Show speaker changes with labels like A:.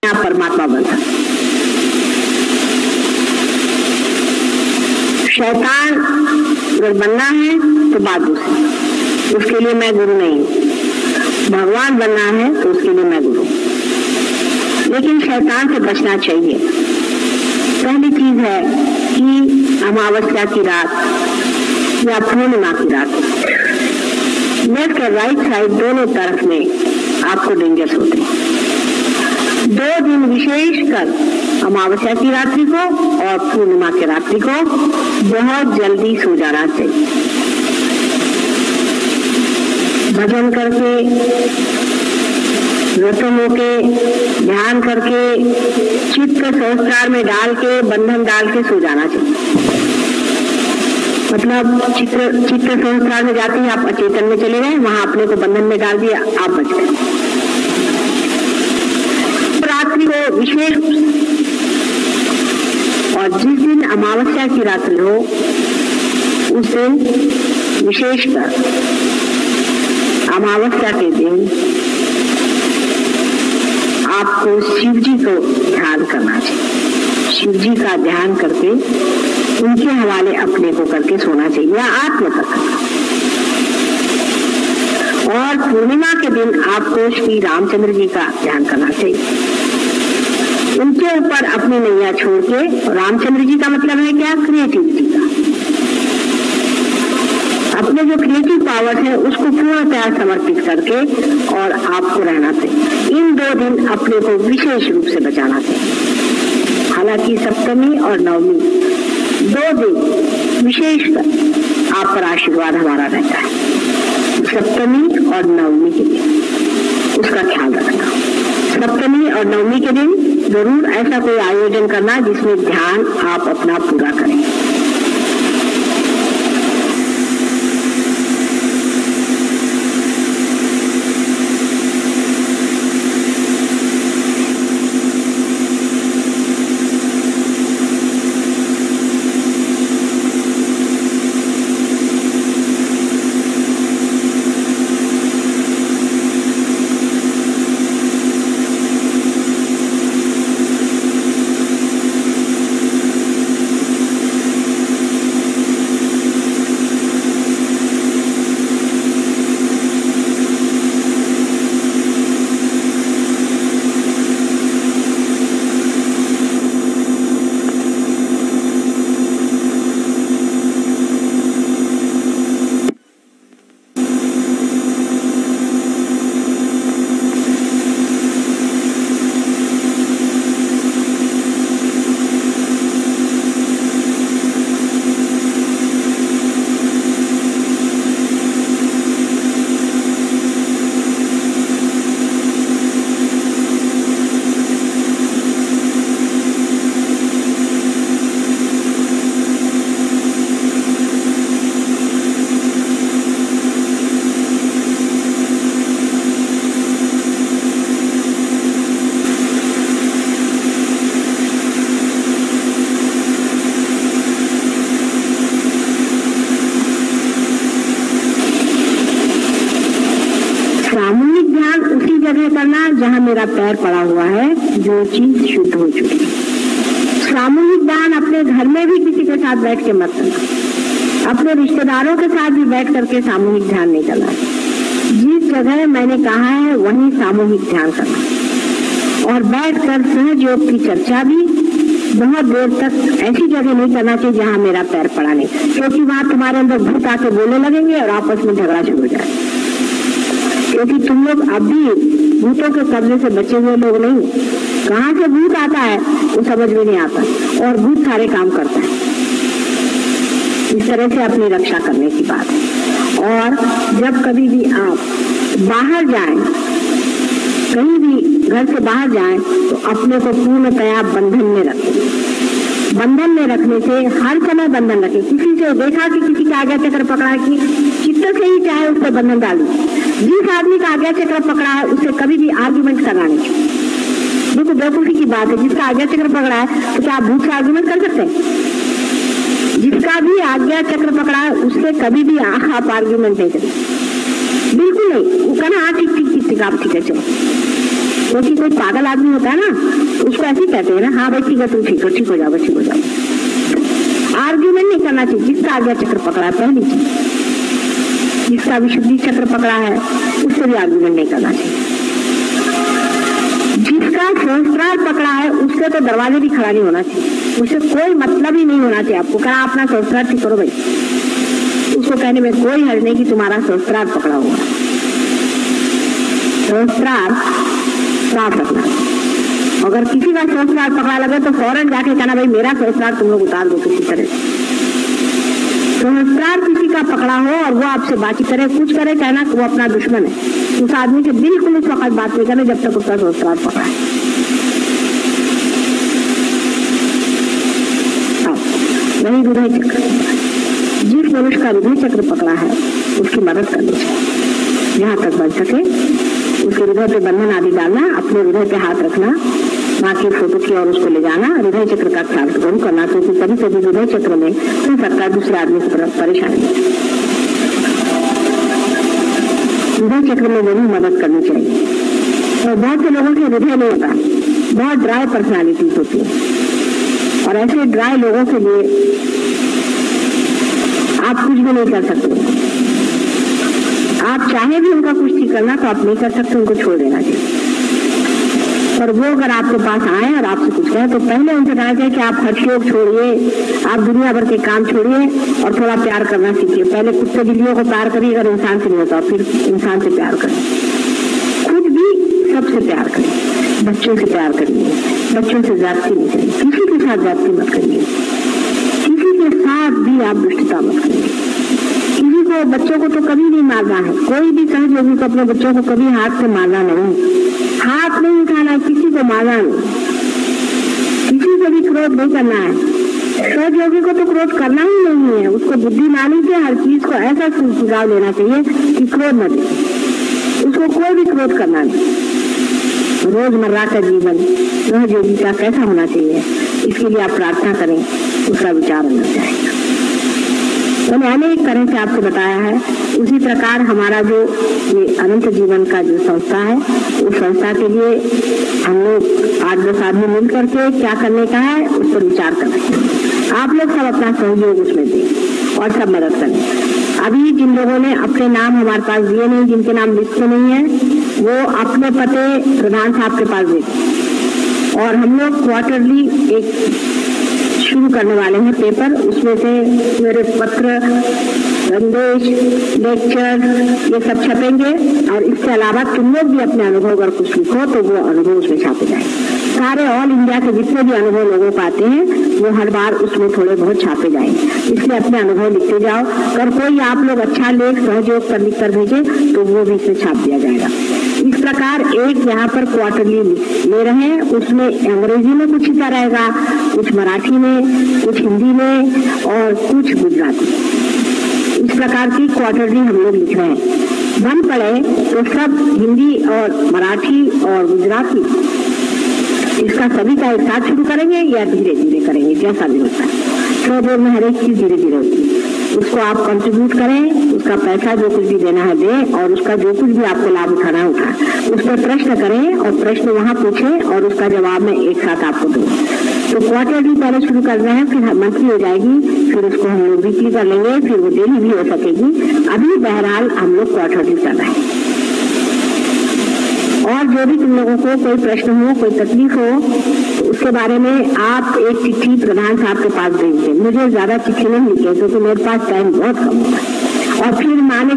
A: आप परमात्मा बन सकते। शैतान अगर बनना है तो बात दूसरी, उसके लिए मैं गुरु नहीं हूं। भगवान बनना है तो उसके लिए मैं गुरु, लेकिन शैतान से बचना चाहिए। पहली चीज है कि अमावस्या की रात या पूर्णिमा की रात लेफ्ट और राइट साइड दोनों तरफ में आपको डेंजर्स होते हैं। 2 दिन विशेषकर अमावस्या की रात्रि को और पूर्णिमा की रात्रि को बहुत जल्दी सो जाना चाहिए। भजन करके, व्रतों होके, ध्यान करके, चित्त संस्कार में डाल के, बंधन डाल के सो जाना चाहिए। मतलब चित्त संस्कार में जाते ही आप अचेतन में चले गए, वहां अपने को बंधन में डाल दिया, आप बच गए। रात्रि को विशेष, और जिस दिन अमावस्या की रात्रि हो उस दिन विशेषकर अमावस्या के दिन आपको शिव जी को ध्यान करना चाहिए। शिव जी का ध्यान करके उनके हवाले अपने को करके सोना चाहिए या आत्म करना। और पूर्णिमा के दिन आपको श्री रामचंद्र जी का ध्यान करना चाहिए। उनके ऊपर अपनी नैया छोड़ के, रामचंद्र जी का मतलब है क्या? क्रिएटिविटी का। अपने जो क्रिएटिव पावर है उसको पूर्णतया समर्पित करके और आपको रहना चाहिए। इन 2 दिन अपने को विशेष रूप से बचाना चाहिए। हालांकि सप्तमी और नवमी 2 दिन विशेषकर आप पर आशीर्वाद हमारा रहता है। सप्तमी और नवमी के दिन उसका ख्याल रखना। सप्तमी और नवमी के दिन जरूर ऐसा कोई आयोजन करना जिसमें ध्यान आप अपना पूरा करें। जहां मेरा पैर पड़ा हुआ है, जो चीज शुद्ध हो चुकी है। सामूहिक दान अपने घर में भी किसी के साथ बैठ के मत करना। अपने रिश्तेदारों के साथ भी बैठ करके सामूहिक ध्यान नहीं करना। जिस जगह मैंने कहा है वहीं सामूहिक ध्यान करना। और बैठकर सहज योग की चर्चा भी बहुत देर तक ऐसी जगह नहीं करना चाहिए जहां मेरा पैर पड़ा नहीं, क्योंकि वहां तुम्हारे अंदर भूत आके बोलने लगेंगे और आपस में झगड़ा शुरू हो जाए। क्योंकि तुम लोग अभी भूतों के कब्जे से बचे हुए लोग नहीं। कहां से भूत आता है वो समझ में नहीं आता, और भूत सारे काम करता है। इस तरह से अपनी रक्षा करने की बात है। और जब कभी भी आप बाहर जाएं, कहीं भी घर से बाहर जाएं, तो अपने को पूर्णतया बंधन में रखें। बंधन में रखने से हर समय बंधन रखें। किसी से देखा कि किसी का आज्ञा चक्र पकड़ा कि चित्त से ही चाहे उस पर बंधन डालिए। जिस आदमी का आज्ञा चक्र पकड़ा है उससे कभी भी आर्ग्यूमेंट करना नहीं। देखो बेवकूफी की बात है, जिसका आज्ञा चक्र पकड़ा है तो क्या आप भूत से आर्ग्यूमेंट कर सकते हैं? जिसका भी आज्ञा चक्र पकड़ा है उससे कभी भी आप आर्ग्यूमेंट नहीं करें, बिल्कुल नहीं। वो कहना हाँ ठीक ठीक ठीक ठीक, आप ठीक है चलो। क्योंकि कोई पागल आदमी होता है ना, उसको ऐसे ही कहते हैं ना, हाँ भाई ठीक है तुम ठीक हो जाओ, ठीक हो जाओ। आर्ग्यूमेंट नहीं करना चाहिए। जिसका आज्ञा चक्र पकड़ा है पहली चीज, जिसका विशुद्धि चक्र पकड़ा है उससे भी आर्ग्यूमेंट नहीं करना चाहिए। जिसका सहस्त्रार पकड़ा है उसके तो दरवाजे भी खड़ा नहीं होना चाहिए, उससे कोई मतलब ही नहीं होना चाहिए। आपको कहा अपना सहस्त्रार ठीक करो भाई, उसको कहने में कोई हर्ज नहीं कि तुम्हारा सहस्त्रार पकड़ा हुआ। सहस्त्रार साफ रखना। अगर किसी का सहस्त्रार पकड़ा लगे तो फौरन जाके कहना भाई मेरा सहस्त्रार तुम लोग उतार दो किसी तरह। सहस्त्रार किसी का पकड़ा हो और वो आपसे बातचीत करे, कुछ करे, कहना वो अपना दुश्मन है। उस आदमी से बिल्कुल उस वक्त बात नहीं करना जब तक उसका सहस्त्रार पकड़ा है। वही हृदय चक्र, जिस मनुष्य का हृदय चक्र पकड़ा है उसकी मदद करनी चाहिए जहां तक बन सके। उसके हृदय पे बंधन आदि डालना, अपने हृदय पे हाथ रखना, माँ की फोटो की और उसको ले जाना, हृदय चक्र का ख्याल जरूर करना, क्योंकि कभी कभी हृदय चक्र में हो सकता है दूसरे आदमी को परेशानी। हृदय चक्र में जरूर मदद करनी चाहिए। और बहुत से लोगों के हृदय नहीं होता, बहुत ड्राई पर्सनालिटीज होती है और ऐसे ड्राई लोगों के लिए आप कुछ भी नहीं कर सकते। आप चाहे भी उनका कुछ ठीक करना तो आप नहीं कर सकते, उनको छोड़ देना चाहिए। और वो अगर आपके पास आए और आपसे कुछ कहे तो पहले उनसे कहना चाहिए कि आप हठयोग छोड़िए, आप दुनिया भर के काम छोड़िए और थोड़ा प्यार करना सीखिए। पहले कुत्ते बिल्लियों को प्यार करिए, अगर इंसान से नहीं होता फिर इंसान से प्यार करें। खुद भी सबसे प्यार करिए, बच्चों से प्यार करिए, बच्चों से ज्यादती नहीं करिए, किसी के साथ ज्यादती मत करिए, किसी के साथ भी आप दुष्टता मत करिए। किसी को, बच्चों को तो कभी नहीं मारना है, कोई भी सहयोगी को अपने बच्चों को कभी हाथ से मारना नहीं, हाथ नहीं उठाना, किसी को मारना नहीं, किसी से भी क्रोध नहीं करना है। सहयोगी को तो क्रोध करना ही नहीं है, उसको बुद्धिमानी से हर चीज को ऐसा सुझाव लेना चाहिए कि क्रोध न दे, उसको कोई भी क्रोध करना नहीं। रोजमर्रा का जीवन सहयोगी का कैसा होना चाहिए इसके लिए आप प्रार्थना करें, उसका विचार होना चाहिए। मैंने अनेक तरह से आपको बताया है। उसी प्रकार हमारा जो ये अनंत जीवन का जो संस्था है, उस संस्था के लिए हम लोग 8-10 आदमी मिल करके क्या करने का है उस पर विचार करें। आप लोग सब अपना सहयोग उसमें दें और सब मदद करें। अभी जिन लोगों ने अपने नाम हमारे पास दिए नहीं, जिनके नाम लिस्ट में नहीं है, वो अपने पते प्रधान साहब के पास दें। और हम लोग क्वार्टरली एक शुरू करने वाले हैं पेपर, उसमें से मेरे पत्र, संदेश, लेक्चर ये सब छपेंगे। और इसके अलावा तुम लोग भी अपने अनुभव अगर कुछ लिखो तो वो अनुभव उसमें छापे जाए। सारे ऑल इंडिया के जितने भी अनुभव लोगों को आते हैं वो हर बार उसमें थोड़े बहुत छापे जाएंगे, इसलिए अपने अनुभव लिखते जाओ। अगर कोई आप लोग अच्छा लेख सहयोग कर लिख कर भेजे तो वो भी इसमें छाप दिया जाएगा। इस प्रकार एक यहाँ पर क्वार्टरली ले रहे हैं, उसमें अंग्रेजी में कुछ हिस्सा रहेगा, कुछ मराठी में, कुछ हिंदी में और कुछ गुजराती। इस प्रकार की क्वार्टरली हम लोग लिख रहे हैं। बन पड़े तो सब हिंदी और मराठी और गुजराती इसका सभी का एक साथ शुरू करेंगे या धीरे धीरे करेंगे, जैसा भी होता है। तो में हर एक चीज धीरे धीरे होती है। उसको आप कंट्रीब्यूट करें, उसका पैसा जो कुछ भी देना है दें और उसका जो कुछ भी आपको लाभ उठाना है उठाएं। उस पर प्रश्न करें और प्रश्न वहाँ पूछें और उसका जवाब मैं एक साथ आपको दूँ। तो क्वार्टरली पहले शुरू कर रहे हैं, फिर मंथली हो जाएगी, फिर उसको हम लोग वीकली कर लेंगे, फिर वो डेली भी हो सकेगी। अभी बहरहाल हम लोग क्वार्टरली कर रहे हैं। और जो भी तुम लोगों को कोई प्रश्न हो, कोई तकलीफ हो, तो उसके बारे में आप एक चिट्ठी प्रधान साहब के पास भेज दें। मुझे ज्यादा चिट्ठी नहीं लिखे क्योंकि मेरे पास टाइम बहुत कम होता है। और फिर माने